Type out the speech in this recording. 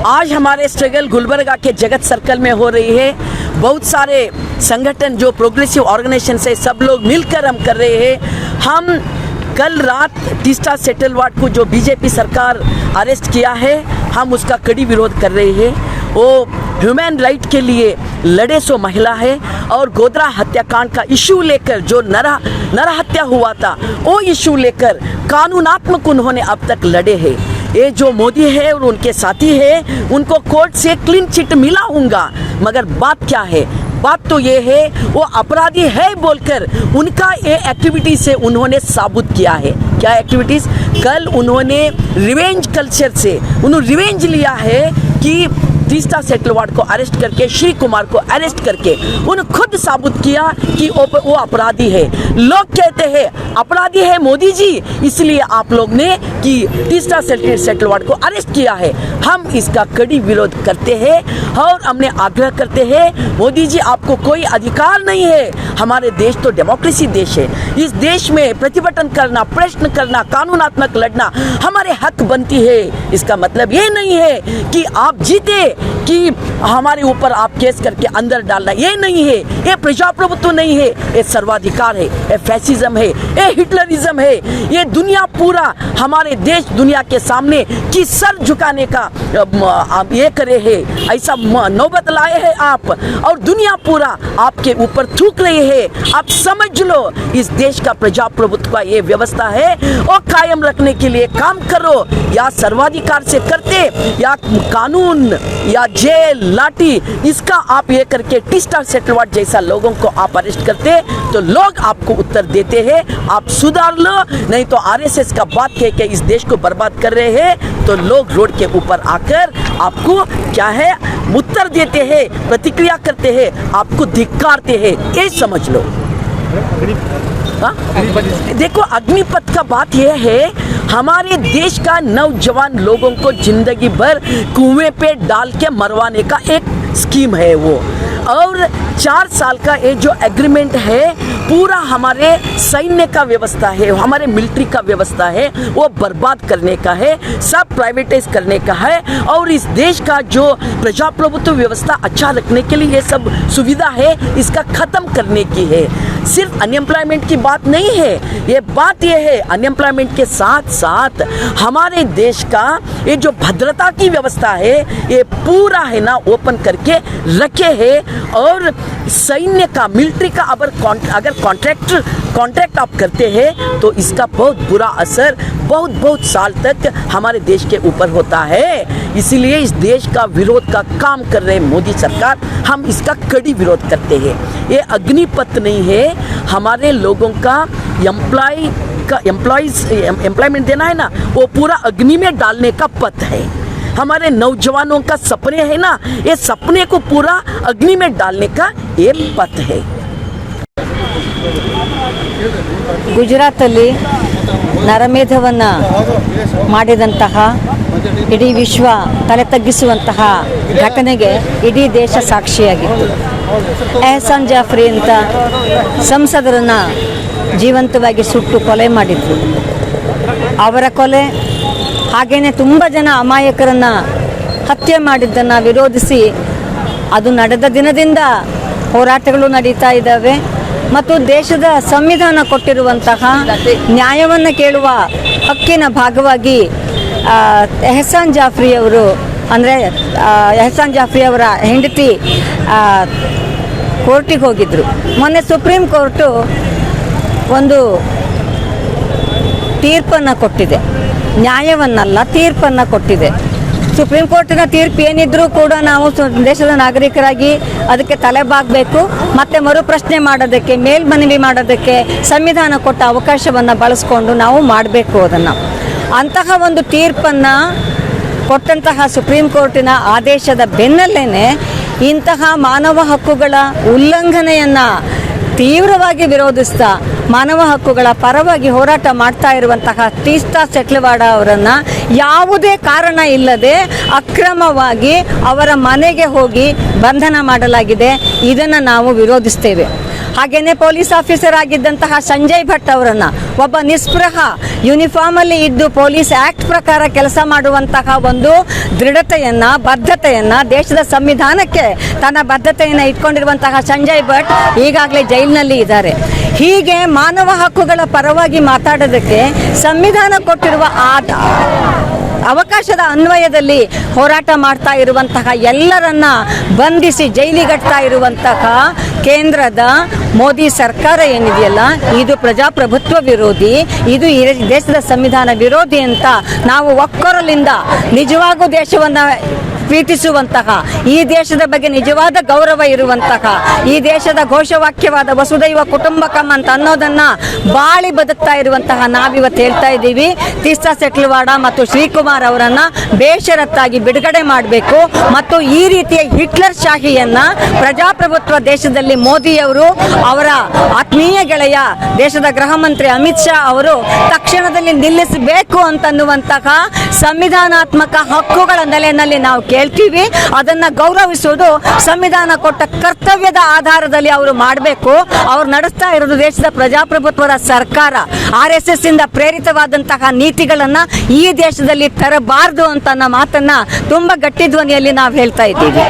आज हमारे स्ट्रगल गुलबर्गा के जगत सर्कल में हो रही है। बहुत सारे संगठन जो प्रोग्रेसिव ऑर्गेनाइजेशन से सब लोग मिलकर हम कर रहे हैं। हम कल रात टीस्टा सेटलवाड को जो बीजेपी सरकार अरेस्ट किया है, हम उसका कड़ी विरोध कर रहे हैं। वो ह्यूमन राइट के लिए लड़े सो महिला है और गोधरा हत्याकांड का इशू लेकर जो नरहत्या हुआ था वो इशू लेकर कानूनात्मक उन्होंने अब तक लड़े हैं। ये जो मोदी है और उनके साथी है उनको कोर्ट से क्लीन चिट मिला होगा, मगर बात क्या है? बात तो ये है वो अपराधी है बोलकर उनका ये एक्टिविटी से उन्होंने साबित किया है। क्या एक्टिविटीज? कल उन्होंने रिवेंज कल्चर से उन्होंने रिवेंज लिया है कि टीस्टा सेटलवाड को अरेस्ट करके, श्री कुमार को अरेस्ट करके उन्होंने खुद साबित किया कि वो अपराधी है। लोग कहते हैं अपराधी है मोदी जी, इसलिए आप लोग ने कि टीस्टा सेटलवाड को अरेस्ट किया है। हम इसका कड़ी विरोध करते हैं और हमने आग्रह करते हैं मोदी जी आपको कोई अधिकार नहीं है। हमारे देश तो डेमोक्रेसी देश है। इस देश में प्रतिभटन करना, प्रश्न करना, कानूनात्मक लड़ना हमारे हक बनती है। इसका मतलब ये नहीं है कि आप जीते कि हमारे ऊपर आप केस करके अंदर डालना, ये नहीं है। ये प्रजाप्रभुत्व नहीं है, ये सर्वाधिकार है, ये फैसिज्म है, ये हिटलरिज्म है। ये दुनिया पूरा हमारे देश दुनिया के सामने कि सर झुकाने का आप ये करे है, ऐसा नौबत लाए हैं आप, और दुनिया पूरा आपके ऊपर थूक रही है। आप समझ लो इस देश का प्रजाप्रभुत्व का ये व्यवस्था है और कायम रखने के लिए काम करो। या सर्वाधिकार से करते या कानून या जेल लाठी, इसका आप ये करके टीस्टा सेटलवाड जैसा लोगों को आप अरेस्ट करते तो लोग आपको उत्तर देते हैं आप सुधार लो, नहीं तो आरएसएस का बात कह के इस देश को बर्बाद कर रहे हैं तो लोग रोड के ऊपर आकर आपको क्या है उत्तर देते हैं, प्रतिक्रिया करते हैं, आपको धिक्कारते हैं। ये समझ लो। देखो अग्निपथ का बात यह है, हमारे देश का नौजवान लोगों को जिंदगी भर कुएं पे डाल के मरवाने का एक स्कीम है वो, और 4 साल का ये जो एग्रीमेंट है पूरा हमारे सैन्य का व्यवस्था है, हमारे मिलिट्री का व्यवस्था है, वो बर्बाद करने का है, सब प्राइवेटाइज करने का है। और इस देश का जो प्रजाप्रभुत्व व्यवस्था अच्छा रखने के लिए ये सब सुविधा है, इसका खत्म करने की है। सिर्फ अनएम्प्लॉयमेंट की बात नहीं है, ये बात ये है अनएम्प्लॉयमेंट के साथ साथ हमारे देश का ये जो भद्रता की व्यवस्था है ये पूरा है ना ओपन करके रखे है। और सैन्य का, मिलिट्री का अगर कॉन्ट्रैक्ट आप करते हैं तो इसका बहुत बुरा असर बहुत साल तक हमारे देश के ऊपर होता है। इसीलिए इस देश का विरोध का काम कर रहे मोदी सरकार, हम इसका कड़ी विरोध करते हैं। ये अग्निपथ नहीं है, हमारे लोगों का एम्प्लॉयमेंट देना है ना, वो पूरा अग्नि में डालने का पथ है। हमारे नौजवानों का सपने है ना, ये सपने को पूरा अग्नि में डालने का ये पथ है। ಗುಜರಾತಲ್ಲಿ ನರಮೇಧವನ್ನು ಮಾಡಿದಂತಹ ಇಡೀ ವಿಶ್ವ ತಲೆ ತಗ್ಗಿಸುವಂತಹ ಘಟನೆಗೆ ಇಡೀ ದೇಶ ಸಾಕ್ಷಿಯಾಗಿತ್ತು. ಎಹ್ಸಾನ್ ಜಾಫ್ರಿ ಅಂತ ಸಂಸದರನ್ನು ಜೀವಂತವಾಗಿ ಸುಟ್ಟು ಕೊಲೆ ಮಾಡಿದ್ರು. ಅವರ ಕೊಲೆ ಹಾಗೇನೆ ತುಂಬ ಜನ ಅಮಾಯಕರನ್ನು ಹತ್ಯೆ ಮಾಡಿದ್ದನ್ನು ವಿರೋಧಿಸಿ ಅದು ನಡೆದ ದಿನದಿಂದ ಹೋರಾಟಗಳು ನಡೀತಾ ಇದ್ದಾವೆ. ಮತ್ತು ದೇಶದ ಸಂವಿಧಾನ ಕೊಟ್ಟಿರುವಂತಹ ನ್ಯಾಯವನ್ನು ಕೇಳುವ ಹಕ್ಕಿನ ಭಾಗವಾಗಿ ಎಹ್ಸಾನ್ ಜಾಫ್ರಿ ಅವರು ಅಂದರೆ ಎಹ್ಸಾನ್ ಜಾಫ್ರಿ ಅವರ ಹೆಂಡತಿ ಕೋರ್ಟಿಗೆ ಹೋಗಿದ್ದರು. ಮೊನ್ನೆ ಸುಪ್ರೀಂ ಕೋರ್ಟು ಒಂದು ತೀರ್ಪನ್ನು ಕೊಟ್ಟಿದೆ, ನ್ಯಾಯವನ್ನಲ್ಲ ತೀರ್ಪನ್ನು ಕೊಟ್ಟಿದೆ. ಸುಪ್ರೀಂ ಕೋರ್ಟಿನ ತೀರ್ಪು ಏನಿದ್ರೂ ಕೂಡ ನಾವು ದೇಶದ ನಾಗರಿಕರಾಗಿ ಅದಕ್ಕೆ ತಲೆಬಾಗಬೇಕು, ಮತ್ತು ಮರುಪ್ರಶ್ನೆ ಮಾಡೋದಕ್ಕೆ, ಮೇಲ್ಮನವಿ ಮಾಡೋದಕ್ಕೆ ಸಂವಿಧಾನ ಕೊಟ್ಟ ಅವಕಾಶವನ್ನು ಬಳಸ್ಕೊಂಡು ನಾವು ಮಾಡಬೇಕು ಅದನ್ನು. ಅಂತಹ ಒಂದು ತೀರ್ಪನ್ನು ಕೊಟ್ಟಂತಹ ಸುಪ್ರೀಂ ಕೋರ್ಟಿನ ಆದೇಶದ ಬೆನ್ನಲ್ಲೇ ಇಂತಹ ಮಾನವ ಹಕ್ಕುಗಳ ಉಲ್ಲಂಘನೆಯನ್ನು ತೀವ್ರವಾಗಿ ವಿರೋಧಿಸ್ತಾ ಮಾನವ ಹಕ್ಕುಗಳ ಪರವಾಗಿ ಹೋರಾಟ ಮಾಡ್ತಾ ಇರುವಂತಹ ತೀಸ್ತಾ ಸೆಟ್ಲವಾಡ ಅವರನ್ನು ಯಾವುದೇ ಕಾರಣ ಇಲ್ಲದೆ ಅಕ್ರಮವಾಗಿ ಅವರ ಮನೆಗೆ ಹೋಗಿ ಬಂಧನ ಮಾಡಲಾಗಿದೆ. ಇದನ್ನು ನಾವು ವಿರೋಧಿಸ್ತೇವೆ. ಹಾಗೇನೆ ಪೊಲೀಸ್ ಆಫೀಸರ್ ಆಗಿದ್ದಂತಹ ಸಂಜಯ್ ಭಟ್ ಅವರನ್ನ, ಒಬ್ಬ ನಿಸ್ಪೃಹ ಯೂನಿಫಾರ್ಮ್ ಅಲ್ಲಿ ಇದ್ದು ಪೊಲೀಸ್ ಆಕ್ಟ್ ಪ್ರಕಾರ ಕೆಲಸ ಮಾಡುವಂತಹ ಒಂದು ದೃಢತೆಯನ್ನ, ಬದ್ಧತೆಯನ್ನ, ದೇಶದ ಸಂವಿಧಾನಕ್ಕೆ ತನ್ನ ಬದ್ಧತೆಯನ್ನ ಇಟ್ಕೊಂಡಿರುವಂತಹ ಸಂಜಯ್ ಭಟ್ ಈಗಾಗಲೇ ಜೈಲಿನಲ್ಲಿ ಇದ್ದಾರೆ. ಹೀಗೆ ಮಾನವ ಹಕ್ಕುಗಳ ಪರವಾಗಿ ಮಾತಾಡೋದಕ್ಕೆ ಸಂವಿಧಾನ ಕೊಟ್ಟಿರುವ ಅವಕಾಶದ ಅನ್ವಯದಲ್ಲಿ ಹೋರಾಟ ಮಾಡ್ತಾ ಇರುವಂತಹ ಎಲ್ಲರನ್ನ ಬಂಧಿಸಿ ಜೈಲಿಗಟ್ತಾ ಇರುವಂತಹ ಕೇಂದ್ರದ ಮೋದಿ ಸರ್ಕಾರ ಏನಿದೆಯಲ್ಲ, ಇದು ಪ್ರಜಾಪ್ರಭುತ್ವ ವಿರೋಧಿ, ಇದು ಈ ದೇಶದ ಸಂವಿಧಾನ ವಿರೋಧಿ ಅಂತ ನಾವು ಒಕ್ಕೊರಲಿಂದ ನಿಜವಾಗೂ ದೇಶವನ್ನು ಪ್ರೀತಿಸುವಂತಹ, ಈ ದೇಶದ ಬಗ್ಗೆ ನಿಜವಾದ ಗೌರವ ಇರುವಂತಹ, ಈ ದೇಶದ ಘೋಷವಾಕ್ಯವಾದ ವಸುದೈವ ಕುಟುಂಬಕಂ ಅಂತ ಅನ್ನೋದನ್ನ ಬಾಳಿ ಬದುಕ್ತಾ ಇರುವಂತಹ ನಾವಿವತ್ತು ಹೇಳ್ತಾ ಇದ್ದೀವಿ, ತೀಸ್ತಾ ಸೆಟ್ಲವಾಡ ಮತ್ತು ಶ್ರೀಕುಮಾರ್ ಅವರನ್ನ ಬೇಷರತ್ತಾಗಿ ಬಿಡುಗಡೆ ಮಾಡಬೇಕು. ಮತ್ತು ಈ ರೀತಿಯ ಹಿಟ್ಲರ್ ಶಾಹಿಯನ್ನ ಪ್ರಜಾಪ್ರಭುತ್ವ ದೇಶದಲ್ಲಿ ಮೋದಿಯವರು, ಅವರ ಆತ್ಮೀಯ ಗೆಳೆಯ ದೇಶದ ಗೃಹ ಮಂತ್ರಿ ಅಮಿತ್ ಶಾ ಅವರು ತಕ್ಷಣದಲ್ಲಿ ನಿಲ್ಲಿಸಬೇಕು ಅಂತನ್ನುವಂತಹ ಸಂವಿಧಾನಾತ್ಮಕ ಹಕ್ಕುಗಳ ನೆಲೆಯಲ್ಲಿ ನಾವು ಕೇಳ್ತೀವಿ. ಅದನ್ನ ಗೌರವಿಸುವುದು ಸಂವಿಧಾನ ಕೊಟ್ಟ ಕರ್ತವ್ಯದ ಆಧಾರದಲ್ಲಿ ಅವರು ಮಾಡಬೇಕು. ಅವ್ರು ನಡೆಸ್ತಾ ಇರೋದು ದೇಶದ ಪ್ರಜಾಪ್ರಭುತ್ವದ ಸರ್ಕಾರ, RSS ಇಂದ ಪ್ರೇರಿತವಾದಂತಹ ನೀತಿಗಳನ್ನ ಈ ದೇಶದಲ್ಲಿ ತರಬಾರದು ಅಂತ ಮಾತನ್ನ ತುಂಬಾ ಗಟ್ಟಿ ಧ್ವನಿಯಲ್ಲಿ ನಾವು ಹೇಳ್ತಾ ಇದ್ದೀವಿ.